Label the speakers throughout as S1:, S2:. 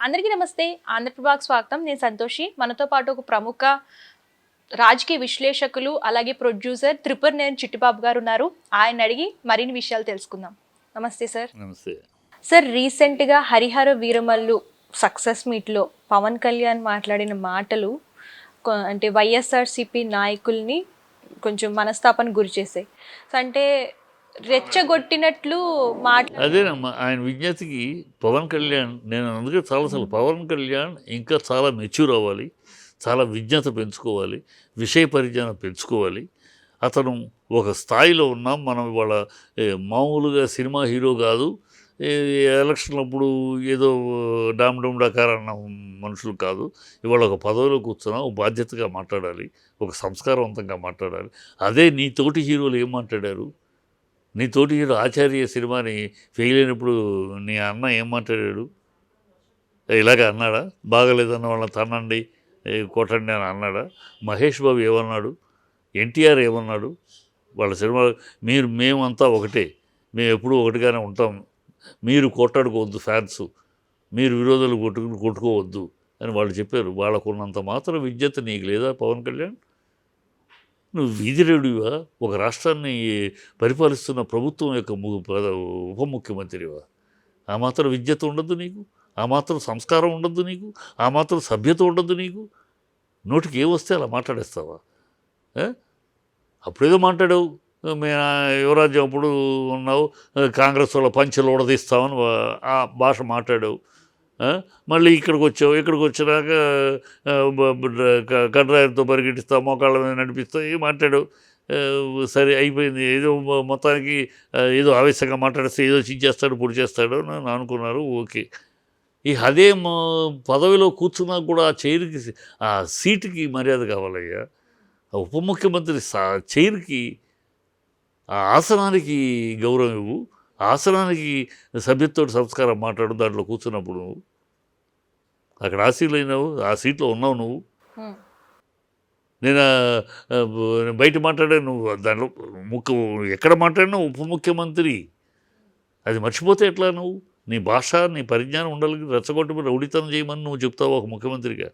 S1: అందరికీ నమస్తే. ఆంధ్రప్రభకు స్వాగతం. నేను సంతోషి. మనతో పాటు ఒక ప్రముఖ రాజకీయ విశ్లేషకులు అలాగే ప్రొడ్యూసర్ త్రిపురనేని చిట్టిబాబు గారు ఉన్నారు. ఆయన అడిగి మరిన్ని విషయాలు తెలుసుకుందాం. నమస్తే సార్.
S2: నమస్తే
S1: సార్, రీసెంట్గా హరిహర వీరమల్లు సక్సెస్ మీట్లో పవన్ కళ్యాణ్ మాట్లాడిన మాటలు అంటే వైఎస్ఆర్సీపీ నాయకుల్ని కొంచెం మనస్తాపన గురి చేసాయి. సో అంటే రెచ్చగొట్టినట్లు
S2: అదేనమ్మా ఆయన విజ్ఞతకి పవన్ కళ్యాణ్, నేను అందుకే చాలాసార్లు పవన్ కళ్యాణ్ ఇంకా చాలా మెచ్యూర్ అవ్వాలి, చాలా విజ్ఞత పెంచుకోవాలి, విషయ పరిజ్ఞానం పెంచుకోవాలి. అతను ఒక స్థాయిలో ఉన్నాం మనం ఇవాళ. మామూలుగా సినిమా హీరో కాదు, ఎలక్షన్ అప్పుడు ఏదో డామ్ డూమ్ డకార్ అన్న మనుషులు కాదు. ఇవాళ ఒక పదవిలో కూర్చున్నా, ఒక బాధ్యతగా మాట్లాడాలి, ఒక సంస్కారవంతంగా మాట్లాడాలి. అదే నీ తోటి హీరోలు ఏం మాట్లాడారు? నీ తోటి హీరో ఆచార్య సినిమాని ఫెయిల్ అయినప్పుడు నీ అన్న ఏం మాట్లాడాడు? ఇలాగ అన్నాడా? బాగలేదన్న వాళ్ళని తన్నండి, కొట్టండి అని అన్నాడా? మహేష్ బాబు ఏమన్నాడు? ఎన్టీఆర్ ఏమన్నాడు? వాళ్ళ సినిమా మేమంతా ఒకటే, మేము ఎప్పుడూ ఒకటిగానే ఉంటాం, మీరు కొట్టాడుకోవద్దు ఫ్యాన్స్, మీరు విరోధులు కొట్టుకోవద్దు అని వాళ్ళు చెప్పారు. వాళ్ళకున్నంత మాత్రం విజ్ఞత నీకు లేదా పవన్ కళ్యాణ్? నువ్వు వీధిరేవుడివా? ఒక రాష్ట్రాన్ని పరిపాలిస్తున్న ప్రభుత్వం యొక్క ఉప ముఖ్యమంత్రివా? ఆ మాత్రం విద్యత ఉండద్దు నీకు? ఆ మాత్రం సంస్కారం ఉండద్దు నీకు? ఆ మాత్రం సభ్యత ఉండద్దు నీకు? నోటికి ఏమొస్తే అలా మాట్లాడేస్తావా? అప్పుడేదో మాట్లాడావు, యువరాజ్యం అప్పుడు ఉన్నావు, కాంగ్రెస్ వాళ్ళ పంచెలు ఉడదీస్తామని ఆ భాష మాట్లాడావు. మళ్ళీ ఇక్కడికి వచ్చావు, ఇక్కడికి వచ్చినాక కడ్రాయర్తో పరిగెట్టిస్తావు, మోకాళ్ళ మీద నడిపిస్తావు, ఏం మాట్లాడావు. సరే అయిపోయింది. ఏదో మొత్తానికి ఏదో ఆవేశంగా మాట్లాడిస్తే ఏదో చించేస్తాడు పొడి చేస్తాడు అని అనుకున్నారు. ఓకే. అదే పదవిలో కూర్చున్నా కూడా ఆ చైర్కి, ఆ సీటుకి మర్యాద కావాలయ్యా. ఉప ముఖ్యమంత్రి చైర్కి, ఆ ఆసనానికి గౌరవం ఇవ్వు, ఆసనానికి సభ్యతతో సంస్కారం మాట్లాడు. దాంట్లో కూర్చున్నప్పుడు నువ్వు అక్కడ ఆశీలైనావు, ఆ సీట్లో ఉన్నావు నువ్వు. నేను బయట మాట్లాడే, నువ్వు దాంట్లో ఎక్కడ మాట్లాడినా ఉప ముఖ్యమంత్రి, అది మర్చిపోతే ఎట్లా? నువ్వు నీ భాష, నీ పరిజ్ఞానం ఉండాలి. రెచ్చగొట్టి రౌడీతనం చేయమని నువ్వు చెప్తావు ఒక ముఖ్యమంత్రిగా.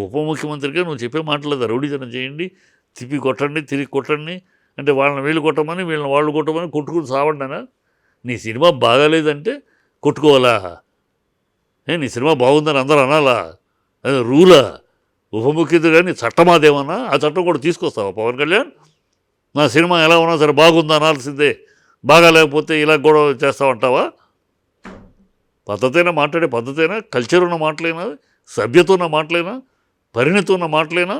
S2: ఉప ముఖ్యమంత్రిగా నువ్వు చెప్పే మాటలేదు. రౌడీతనం చేయండి, తిప్పి కొట్టండి, తిరిగి కొట్టండి అంటే వాళ్ళని వీళ్ళు కొట్టమని, వీళ్ళని వాళ్ళు కొట్టమని కొట్టుకుని సావండినా? నీ సినిమా బాగాలేదంటే కొట్టుకోవాలా? నీ సినిమా బాగుందని అందరూ అనాలా? అదే రూలా? ఉప ముఖ్యమంత్రి కానీ చట్టం అదేమన్నా? ఆ చట్టం కూడా తీసుకొస్తావా పవన్ కళ్యాణ్? నా సినిమా ఎలా ఉన్నా సరే బాగుంది అనాల్సిందే, బాగా లేకపోతే ఇలా కూడా చేస్తావంటావా? పద్ధతైనా మాట్లాడే పద్ధతైనా, కల్చర్ ఉన్న మాటలైనా, సభ్యత ఉన్న మాటలైనా, పరిణతి ఉన్న మాటలైనా,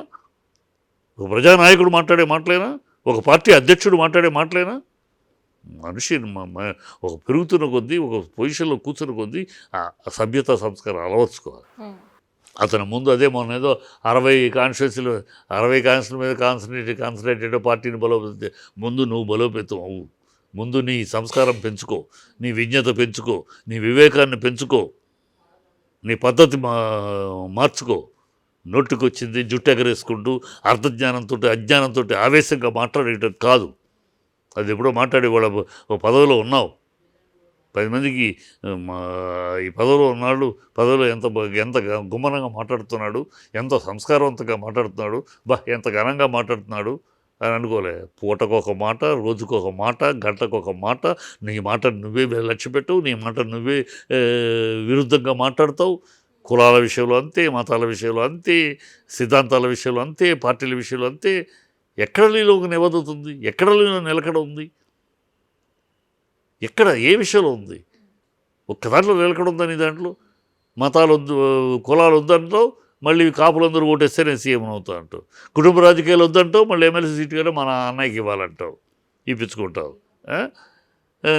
S2: ఒక ప్రజానాయకుడు మాట్లాడే మాటలైనా, ఒక పార్టీ అధ్యక్షుడు మాట్లాడే మాటలైనా, మనిషి ఒక పెరుగుతున్న కొద్దీ, ఒక పొజిషన్లో కూర్చున్న కొద్దీ ఆ సభ్యత సంస్కారం అలవర్చుకోవాలి. అతను ముందు అదే మొన్న ఏదో 60 కాన్స్టిట్యూన్సీలు మీద కాన్సన్ట్రేటెడ్ పార్టీని బలోపేతం. ముందు నువ్వు బలోపేతం అవ్వు. ముందు నీ సంస్కారం పెంచుకో, నీ విజ్ఞత పెంచుకో, నీ వివేకాన్ని పెంచుకో, నీ పద్ధతి మార్చుకో. నోటికొచ్చింది జుట్టు ఎగరేసుకుంటూ అర్థజ్ఞానంతో అజ్ఞానంతో ఆవేశంగా మాట్లాడేటం కాదు. అది ఎప్పుడో మాట్లాడే వాళ్ళ పదవిలో ఉన్నావు. 10 మందికి ఈ పదవిలో ఉన్నాడు, పదవిలో ఎంత గుమ్మనంగా మాట్లాడుతున్నాడు, ఎంత సంస్కారవంతంగా మాట్లాడుతున్నాడు, ఎంత ఘనంగా మాట్లాడుతున్నాడు అని అనుకోలే. పూటకొక మాట, రోజుకొక మాట, గంటకొక మాట. నీ మాట నువ్వే లక్ష్య పెట్టవు, నీ మాట నువ్వే విరుద్ధంగా మాట్లాడతావు. కులాల విషయంలో అంతే, మతాల విషయంలో అంతే, సిద్ధాంతాల విషయంలో అంతే, పార్టీల విషయంలో అంతే. ఎక్కడ నీలో ఒక నిబద్ధత ఉంది? ఎక్కడ నీలో నిలకడ ఉంది? ఎక్కడ ఏ విషయంలో ఉంది? ఒక్క దాంట్లో నిలకడ ఉందని, దాంట్లో మతాలు వద్దు, కులాలు వద్దంటావు, మళ్ళీ కాపులందరూ ఓటేస్తే నేను సీఎం అవుతా అంటావు. కుటుంబ రాజకీయాలు వద్దంటావు, మళ్ళీ ఎమ్మెల్సీ సీటు కానీ మన అన్నయ్యకి ఇవ్వాలంటావు, ఇప్పించుకుంటావు.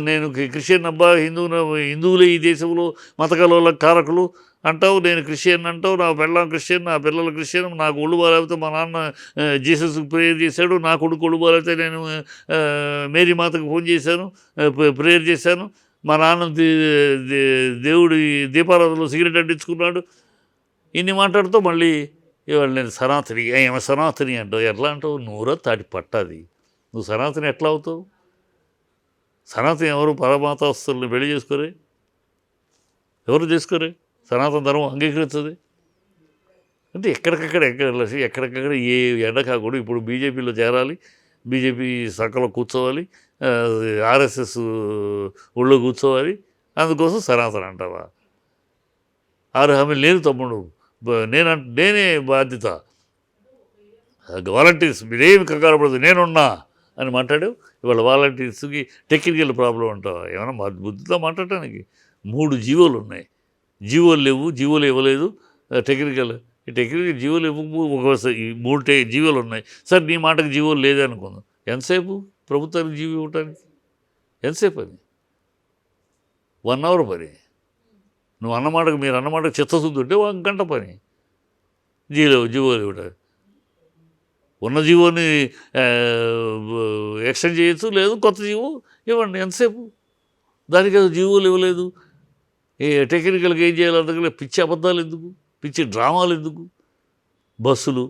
S2: నేను క్రిస్టియన్ అబ్బా, హిందువులే ఈ దేశంలో మత కలవల కారకులు అంటావు. నేను క్రిస్టియన్ అంటావు, నా పిల్లలు క్రిస్టియన్, నా పిల్లలు క్రిస్టియన్. నాకు ఒళ్ళు బాగాలేకపోతే మా నాన్న జీసస్కి ప్రేయర్ చేశాడు, నా కొడుకు ఒళ్ళు బాగాలేకపోతే నేను మేరీ మాతకు ఫోన్ చేశాను, ప్రేయర్ చేశాను. మా నాన్న దేవుడి దీపారాధనలో సిగరెట్ అంటించుకున్నాడు. ఇన్ని మాట్లాడుతూ మళ్ళీ ఇవాళ నేను సనాతని, ఏమో సనాతని అంటావు. ఎట్లా అంటావు? నూరా తాటి పట్టాది. నువ్వు సనాతని ఎట్లా అవుతావు? సనాతని ఎవరు? పరమాతస్తుల్ని పెళ్లి చేసుకోరే, ఎవరు చేసుకోరే? సనాతన ధర్మం అంగీకరిస్తుంది అంటే ఎక్కడికక్కడ ఏ ఎండకా కూడా ఇప్పుడు బీజేపీలో చేరాలి, బీజేపీ శాఖలో కూర్చోవాలి, ఆర్ఎస్ఎస్ ఒళ్ళో కూర్చోవాలి, అందుకోసం సనాతన అంటావా? 6 హామీలు నేను తమ్ముడు, నేనే బాధ్యత, వాలంటీర్స్ మీరేమి కంగారు పడదు నేనున్నా అని మాట్లాడావు. ఇవాళ వాలంటీర్స్కి టెక్నికల్ ప్రాబ్లం అంటావా? ఏమైనా బుద్ధితో మాట్లాడటానికి 3 జీవోలు ఉన్నాయి, జీవోలు లేవు, జీవోలు ఇవ్వలేదు, టెక్నికల్ జీవోలు ఇవ్వకపో ఒక ఈ 3 జీవోలు ఉన్నాయి. సరే నీ మాటకు జీవోలు లేదే అనుకుందాం, ఎంతసేపు ప్రభుత్వానికి జీవో ఇవ్వటానికి? ఎంతసేపు అది? 1 అవర్ పని. నువ్వు అన్నమాటకు మీరు అన్నమాటకు చిత్తశుద్ధి ఉంటే 1 గంట పని జీవోలు ఇవ్వడానికి. ఉన్న జీవోని ఎక్స్టెండ్ చేయొచ్చు, లేదు కొత్త జీవో ఇవ్వండి, ఎంతసేపు? దానికి అది జీవోలు ఇవ్వలేదు, టెక్నికల్గా ఏం చేయాలంటే పిచ్చి అబద్ధాలు ఎందుకు, పిచ్చి డ్రామాలు ఎందుకు? బస్సులు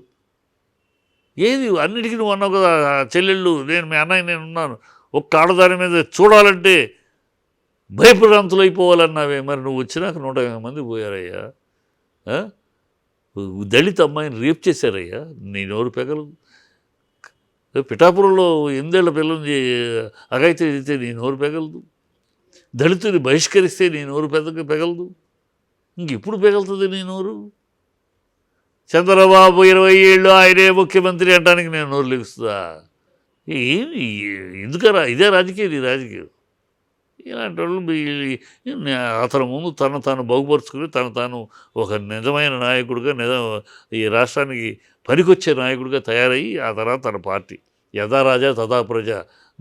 S2: ఏది అన్నిటికీ నువ్వు అన్నావు కదా, చెల్లెళ్ళు నేను మీ అన్నయ్య నేను ఉన్నాను, ఒక్క ఆడదాని మీద చూడాలంటే భయప్రాంతులు అయిపోవాలన్నావే. మరి నువ్వు వచ్చినాక 150 మంది పోయారయ్యా, దళిత అమ్మాయిని రేప్ చేశారయ్యా, నీ నోరు పెగలదు. పిఠాపురంలో 8 ఏళ్ల పిల్లల్ని అగైతే చేస్తే నీ నోరు పెగలదు. దళితుని బహిష్కరిస్తే నీ నోరు పెగలదు. ఇంకెప్పుడు పెగలుతుంది నీ నోరు? చంద్రబాబు 20 ఏళ్ళు ఆయనే ముఖ్యమంత్రి అంటానికి నేను నోరు లెగుస్తుందా? ఏమి ఎందుకరా? ఇదే రాజకీయం, ఈ రాజకీయం. ఇలాంటి వాళ్ళు అతని ముందు తాను బాగుపరుచుకుని తాను ఒక నిజమైన నాయకుడిగా, ఈ రాష్ట్రానికి పనికొచ్చే నాయకుడిగా తయారయ్యి ఆ తర్వాత తన పార్టీ యథా రాజా తథా ప్రజ.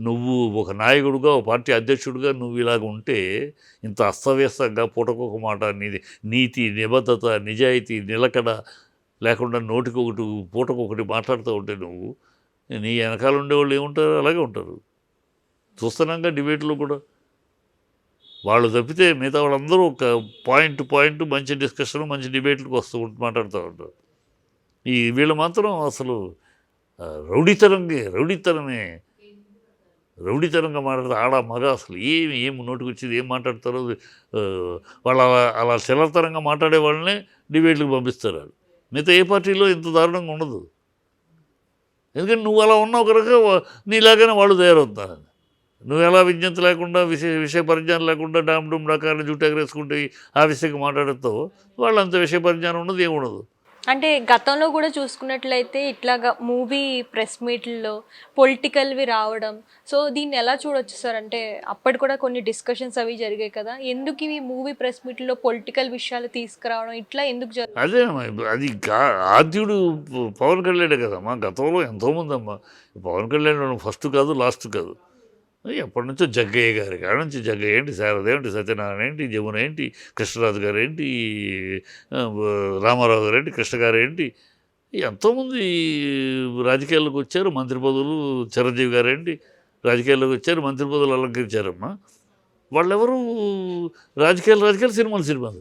S2: నువ్వు ఒక నాయకుడిగా, ఒక పార్టీ అధ్యక్షుడిగా నువ్వు ఇలాగ ఉంటే, ఇంత అస్తవ్యస్తంగా పూటకొక మాట, నీతి, నిబద్ధత, నిజాయితీ, నిలకడ లేకుండా నోటికొకటి పూటకొకటి మాట్లాడుతూ ఉంటే నువ్వు, నీ వెనకాల ఉండేవాళ్ళు ఏముంటారు? అలాగే ఉంటారు. చూస్తున్నాగా డిబేట్లో కూడా వాళ్ళు తప్పితే మిగతా వాళ్ళందరూ ఒక పాయింట్ మంచి డిస్కషన్, మంచి డిబేట్లకు వస్తూ మాట్లాడుతూ ఉంటారు. వీళ్ళు మాత్రం అసలు రౌడీతనంగా మాట్లాడితే ఆడ మగ అసలు ఏమి నోటికి వచ్చేది ఏం మాట్లాడతారో వాళ్ళు అలా చిల్లరతనంగా మాట్లాడే వాళ్ళనే డిబేట్లకు పంపిస్తారు. వాళ్ళు మిగతా ఏ పార్టీలో ఇంత దారుణంగా ఉండదు. ఎందుకంటే నువ్వు అలా ఉన్నావు కనుక నీలాగానే వాళ్ళు తయారవుతున్నారు. నువ్వు ఎలా విజ్ఞత లేకుండా, విషయ పరిజ్ఞానం లేకుండా డామ్ రకాల జుట్టు ఎగరేసుకుంటే ఆ విషయంగా మాట్లాడుతావు, వాళ్ళు అంత విషయ పరిజ్ఞానం ఉండదు, ఏముండదు.
S1: అంటే గతంలో కూడా చూసుకున్నట్లయితే ఇట్లాగా మూవీ ప్రెస్ మీట్లలో పొలిటికల్వి రావడం, సో దీన్ని ఎలా చూడొచ్చు సార్? అంటే అప్పటి కూడా కొన్ని డిస్కషన్స్ అవి జరిగాయి కదా, ఎందుకు ఇవి మూవీ ప్రెస్ మీట్లో పొలిటికల్ విషయాలు తీసుకురావడం ఇట్లా ఎందుకు జరుగుతుంది?
S2: అదేమ్మా, అది ఆద్యుడు పవన్ కళ్యాణే కదమ్మా. గతంలో ఎంతోమంది అమ్మా, పవన్ కళ్యాణ్ ఫస్ట్ కాదు లాస్ట్ కాదు, ఎప్పటి నుంచో జగ్గయ్య గారి కాడ నుంచి, జగ్గయ్య ఏంటి, శారద ఏంటి, సత్యనారాయణ ఏంటి, జమున ఏంటి, కృష్ణరాజు గారు ఏంటి, రామారావు గారు ఏంటి, కృష్ణ గారు ఏంటి, ఎంతోమంది రాజకీయాల్లోకి వచ్చారు, మంత్రి పదవులు, చిరంజీవి గారు ఏంటి రాజకీయాల్లోకి వచ్చారు, మంత్రి పదవులు అలంకరించారమ్మా. వాళ్ళెవరు రాజకీయాలు సినిమాలు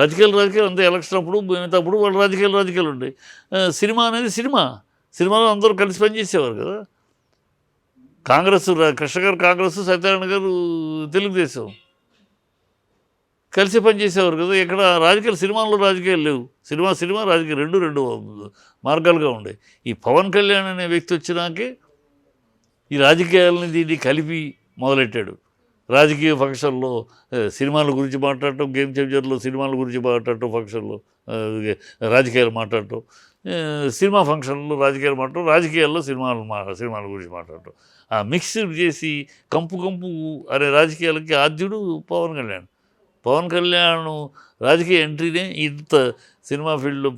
S2: రాజకీయాలు అంతే. ఎలక్షన్ అప్పుడు మిగతాప్పుడు వాళ్ళు రాజకీయాలు ఉంటాయి. సినిమా అనేది సినిమాలో అందరూ కలిసి పనిచేసేవారు కదా. కాంగ్రెస్, కృష్ణ గారు కాంగ్రెస్, సత్యనారాయణ గారు తెలుగుదేశం కలిసి పనిచేసేవారు కదా. ఇక్కడ సినిమాల్లో రాజకీయాలు లేవు. సినిమా రాజకీయం రెండు మార్గాలుగా ఉండే. ఈ పవన్ కళ్యాణ్ అనే వ్యక్తి వచ్చినాకే ఈ రాజకీయాలని దీన్ని కలిపి మొదలెట్టాడు. రాజకీయ ఫంక్షన్లో సినిమాల గురించి మాట్లాడటం, గేమ్ చేంజర్లో సినిమాల గురించి మాట్లాడటం, ఫంక్షన్లో రాజకీయాలు మాట్లాడటం, సినిమా ఫంక్షన్లో రాజకీయాలు మాట్లాడటం, రాజకీయాల్లో సినిమాల గురించి మాట్లాడటం, ఆ మిక్స్ చేసి కంపు అనే రాజకీయాలకి ఆద్యుడు పవన్ కళ్యాణ్ రాజకీయ ఎంట్రీనే ఇంత సినిమా ఫీల్డ్లో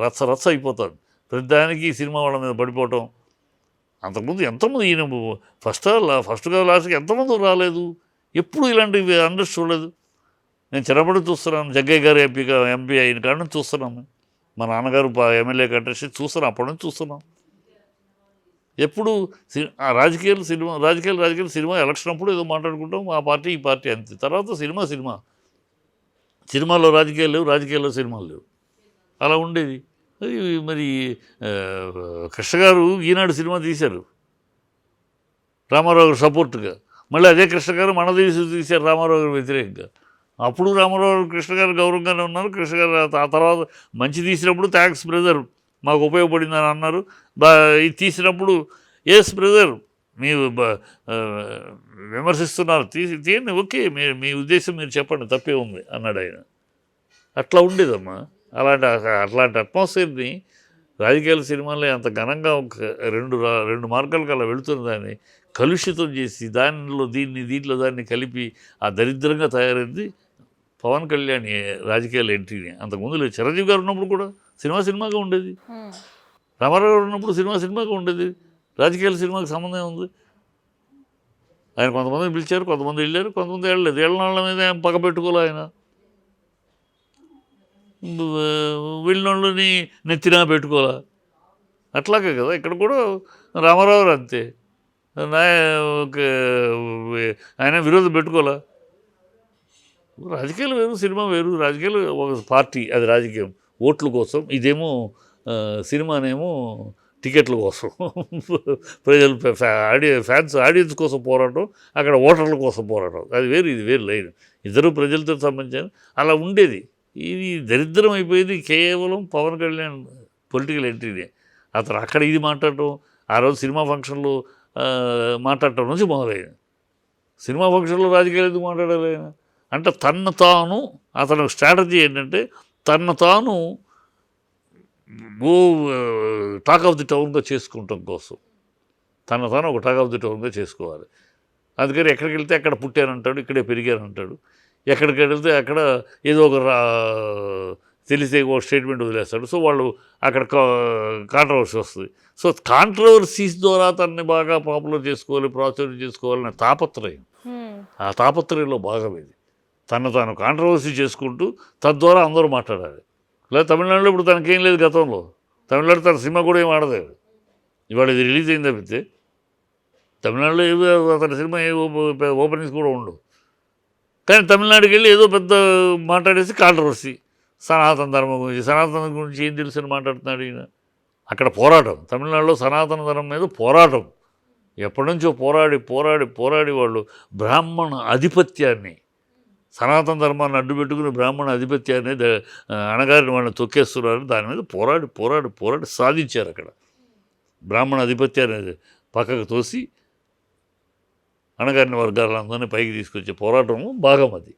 S2: రచ్చ అయిపోతుంది. ప్రతిదానికి సినిమా వాళ్ళ మీద పడిపోవటం. అంతకుముందు ఎంతమంది ఈయన ఫస్ట్ కాదు లాస్ట్కి ఎంతమంది రాలేదు, ఎప్పుడు ఇలాంటివి అండర్స్ చూడలేదు. నేను చిన్నప్పటి చూస్తున్నాను, జగ్గయ్య గారు ఎంపీ అయిన కాడ నుంచి చూస్తున్నాను, మా నాన్నగారు ఎమ్మెల్యే కంటెస్ట్ చూస్తున్నాను, అప్పటి నుంచి చూస్తున్నాం. ఎప్పుడు రాజకీయాలు సినిమా ఎలక్షన్ అప్పుడు ఏదో మాట్లాడుకుంటాం, ఆ పార్టీ ఈ పార్టీ అంతే. తర్వాత సినిమాలో రాజకీయాలు లేవు, రాజకీయాల్లో సినిమాలు లేవు, అలా ఉండేది. మరి కృష్ణ గారు ఈనాడు సినిమా తీశారు రామారావు గారు సపోర్ట్గా, మళ్ళీ అదే కృష్ణ గారు మనదేశం తీశారు రామారావు గారు వ్యతిరేకంగా. అప్పుడు రామారావు కృష్ణ గారు గౌరవంగానే ఉన్నారు. కృష్ణ గారు ఆ తర్వాత మంచి తీసినప్పుడు థ్యాంక్స్ బ్రదర్ మాకు ఉపయోగపడిందని అన్నారు. ఇది తీసినప్పుడు ఎస్ బ్రదర్ మీరు విమర్శిస్తున్నారు తీయండి ఓకే మీ ఉద్దేశం మీరు చెప్పండి తప్పే ఉంది అన్నాడు ఆయన. అట్లా ఉండేదమ్మా. అట్లాంటి అట్మాస్ఫియర్ని రాజకీయాల సినిమాల్లో అంత ఘనంగా ఒక రెండు మార్గాలకు అలా వెళుతున్న దాన్ని కలుషితం చేసి దీంట్లో దాన్ని కలిపి ఆ దరిద్రంగా తయారైంది పవన్ కళ్యాణ్ రాజకీయాల ఎంట్రీని. అంతకుముందు చిరంజీవి గారు ఉన్నప్పుడు కూడా సినిమాగా ఉండేది, రామారావు గారు ఉన్నప్పుడు సినిమాగా ఉండేది. రాజకీయాల సినిమాకి సంబంధం ఉంది. ఆయన కొంతమందిని పిలిచారు, కొంతమంది వెళ్ళారు, కొంతమంది వెళ్ళలేదు. వెళ్ళిన వాళ్ళ మీద ఏం పగ పెట్టుకోలే ఆయన. వెళ్ళిన వాళ్ళని నెత్తినా పెట్టుకోలే. అట్లాగే కదా ఇక్కడ కూడా రామారావు అంతే. ఆయన విరోధం పెట్టుకోలే. రాజకీయాలు వేరు, సినిమా వేరు. రాజకీయాలు ఒక పార్టీ, అది రాజకీయం ఓట్ల కోసం, ఇదేమో సినిమానేమో టికెట్ల కోసం, ప్రజలు ఆడియన్స్ కోసం పోరాటం, అక్కడ ఓటర్ల కోసం పోరాటం. అది వేరు, ఇది వేరు లైన్. ఇద్దరు ప్రజలతో సంబంధించిన అలా ఉండేది. ఇది దరిద్రం అయిపోయింది కేవలం పవన్ కళ్యాణ్ పొలిటికల్ ఎంట్రీనే. అతను అక్కడ ఇది మాట్లాడటం, ఆ రోజు సినిమా ఫంక్షన్లో మాట్లాడటం నుంచి మొదలైంది. సినిమా ఫంక్షన్లో రాజకీయాలు ఎందుకు మాట్లాడాలి ఆయన అంటే అతని స్ట్రాటజీ ఏంటంటే తాను టాక్ ఆఫ్ ది టౌన్గా చేసుకుంటాం కోసం, తాను ఒక టాక్ ఆఫ్ ది టౌన్గా చేసుకోవాలి. అందుకని ఎక్కడికి వెళ్తే అక్కడ పుట్టానంటాడు, ఇక్కడే పెరిగానంటాడు. ఎక్కడికి వెళ్తే అక్కడ ఏదో ఒక తెలిసే ఒక స్టేట్మెంట్ వదిలేస్తాడు. సో వాళ్ళు అక్కడ కాంట్రవర్సీ వస్తుంది. సో కాంట్రవర్సీస్ ద్వారా తనని బాగా పాపులర్ చేసుకోవాలి, ప్రాచుర్యం చేసుకోవాలనే తాపత్రయం, ఆ తాపత్రయంలో భాగం ఇది. తాను కాంట్రవర్సీ చేసుకుంటూ తద్వారా అందరూ మాట్లాడాలి. లేదా తమిళనాడులో ఇప్పుడు తనకేం లేదు. గతంలో తమిళనాడు తన సినిమా కూడా ఏం ఆడలేదు. ఇవాళ ఇది రిలీజ్ అయింది తప్పితే తమిళనాడులో ఏదో అతని సినిమా ఓపెనింగ్స్ కూడా ఉండవు. కానీ తమిళనాడుకి వెళ్ళి ఏదో పెద్ద మాట్లాడేసి కాంట్రవర్సీ, సనాతన ధర్మం గురించి ఏం తెలుసని మాట్లాడుతున్నాడు ఈయన. అక్కడ పోరాటం, తమిళనాడులో సనాతన ధర్మం మీద పోరాటం. ఎప్పటి నుంచో పోరాడి వాళ్ళు బ్రాహ్మణ ఆధిపత్యాన్ని, సనాతన ధర్మాన్ని అడ్డుపెట్టుకుని బ్రాహ్మణ ఆధిపత్యాన్ని అణగారిన వాళ్ళని తొక్కేస్తున్నారు. దాని మీద పోరాడి సాధించారు. అక్కడ బ్రాహ్మణ ఆధిపత్యాన్ని పక్కకు తోసి అణగారిన వర్గాలందరినీ పైకి తీసుకొచ్చే పోరాటము భాగం అది.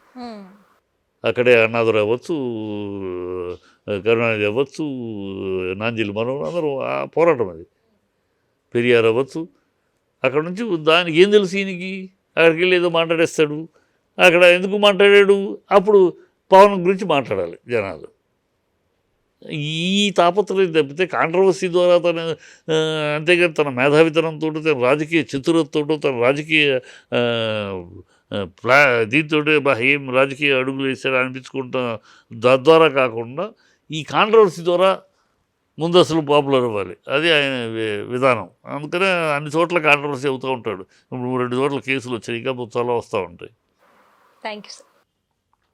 S2: అక్కడే అన్నాదురు అవ్వచ్చు, కరుణానిధి అవ్వచ్చు, నాంజిల్ మనోహర్, అందరూ ఆ పోరాటం అది. పెరియార్ అవ్వచ్చు. అక్కడ నుంచి దానికి ఏం తెలుసు ఈయనకి, అక్కడికి వెళ్ళి ఏదో మాట్లాడేస్తాడు. అక్కడ ఎందుకు మాట్లాడాడు, అప్పుడు పవన్ గురించి మాట్లాడాలి జనాలు. ఈ తాపత్రయం తప్పితే కాంట్రవర్సీ ద్వారా అంతేగాని తన మేధావితనంతో, తన రాజకీయ చతురతతో, తన రాజకీయ దీంతో ఏం రాజకీయ అడుగులు వేసాడు అనిపించుకుంటా తద్వారా కాకుండా ఈ కాంట్రవర్సీ ద్వారా ముందు అసలు పాపులర్ అవ్వాలి. అది ఆయన విధానం. అందుకనే అన్ని చోట్ల కాంట్రవర్సీ అవుతూ ఉంటాడు. ఇప్పుడు 2 చోట్ల కేసులు వచ్చాయి, ఇంకా చాలా వస్తూ ఉంటాయి.
S1: Thank you sir.